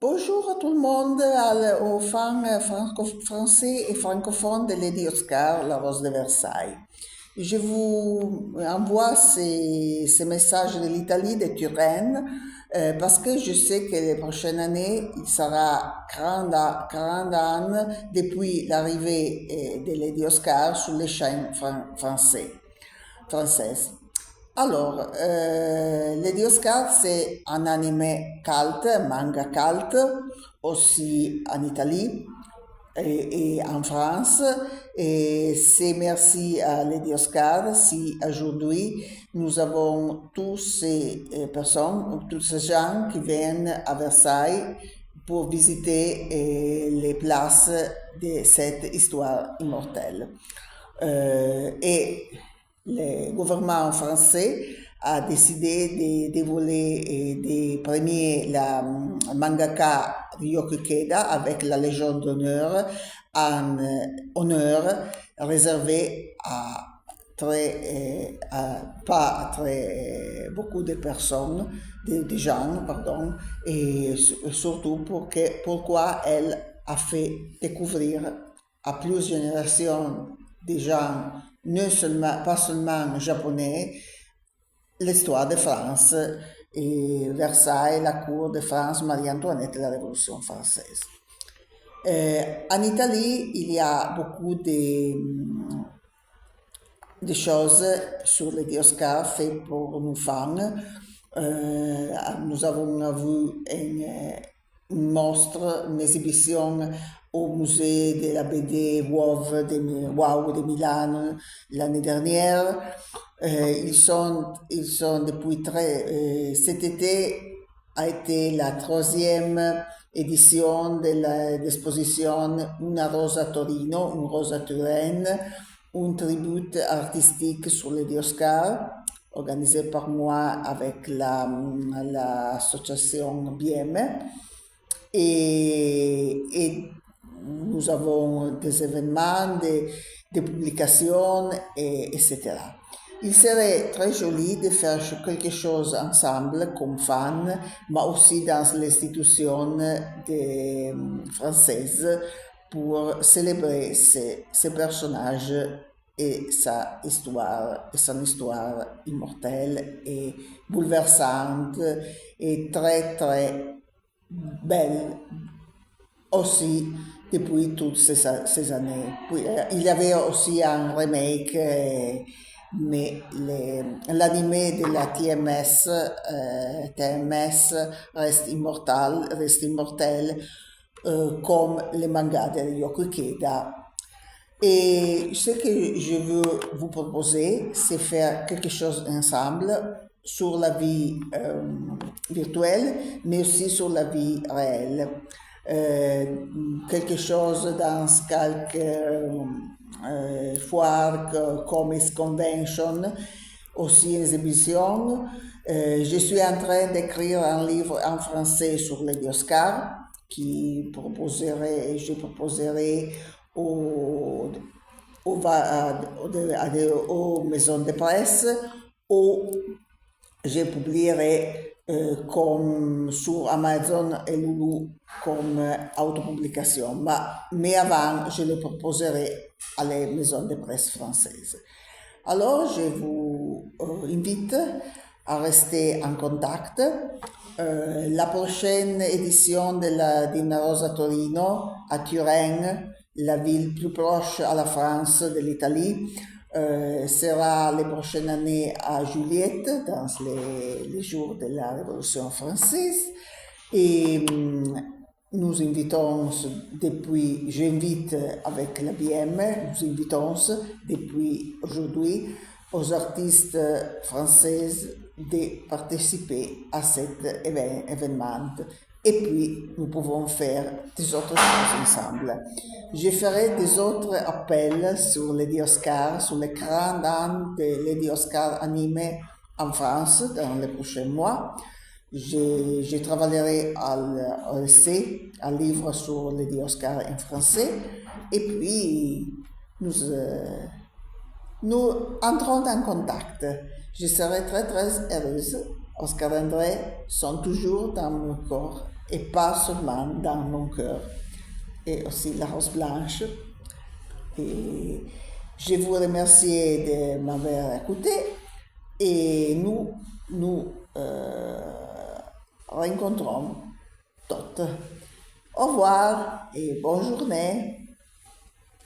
Bonjour à tout le monde, aux fans français et francophones de Lady Oscar, La Rose de Versailles. Je vous envoie ces messages de l'Italie, de Turenne, parce que je sais que les prochaines années, il sera 40 ans depuis l'arrivée de Lady Oscar sur les chaînes françaises. Alors, Lady Oscar, c'est un animé cult, manga cult, aussi en Italie et en France. Et c'est merci à Lady Oscar si aujourd'hui nous avons tous ces personnes, tous ces gens qui viennent à Versailles pour visiter les places de cette histoire immortelle. Et le gouvernement français a décidé de dévoiler et de premier la mangaka Ryoko Ikeda avec la Légion d'honneur en honneur réservé à pas à très beaucoup de personnes, de gens, pardon, et surtout pourquoi elle a fait découvrir à plusieurs générations des gens, pas seulement japonais, l'histoire de France et Versailles, la cour de France, Marie-Antoinette et la Révolution française. En Italie, il y a beaucoup de choses sur les Oscars faites pour nos fans. Nous avons vu une mostre, une exhibition au musée de la BD Wow de Milan l'année dernière. Ils sont depuis cet été a été la troisième édition de l'exposition Una Rosa Torino, une rose à Turenne, un tribut artistique sur les Oscars, organisé par moi avec l'association BM. Et nous avons des événements, des publications, etc. Il serait très joli de faire quelque chose ensemble comme fans, mais aussi dans l'institution française pour célébrer ces personnages et son histoire immortelle et bouleversante et très très belle aussi depuis toutes ces années. Puis, il y avait aussi un remake, mais l'animé de la TMS reste immortel, comme le manga de Ryoko Ikeda. Et ce que je veux vous proposer, c'est faire quelque chose ensemble sur la vie virtuelle, mais aussi sur la vie réelle. Quelque chose dans quelques foires, comics convention, aussi une exhibition. Je suis en train d'écrire un livre en français sur les Oscars je proposerai aux maisons de presse ou je publierai comme sur Amazon et Lulu comme autopublication. Mais avant, je le proposerai à les maisons de presse françaises. Alors, je vous invite à rester en contact. La prochaine édition d'Una Rosa Torino à Turin, la ville plus proche à la France de l'Italie, sera les prochaines années à Juliette, dans les jours de la Révolution française. Et nous invitons j'invite avec la BM, nous invitons depuis aujourd'hui aux artistes françaises de participer à cet événement. Et puis, nous pouvons faire des autres choses ensemble. Je ferai des autres appels sur Lady Oscar, sur les grands ans de Lady Oscar animé en France dans les prochains mois. Je travaillerai à l'essai, un livre sur Lady Oscar en français. Et puis, nous entrons en contact. Je serai très très heureuse Oscar André sont toujours dans mon corps et pas seulement dans mon cœur. Et aussi la Rose Blanche. Et je vous remercie de m'avoir écouté et nous rencontrons toutes. Au revoir et bonne journée.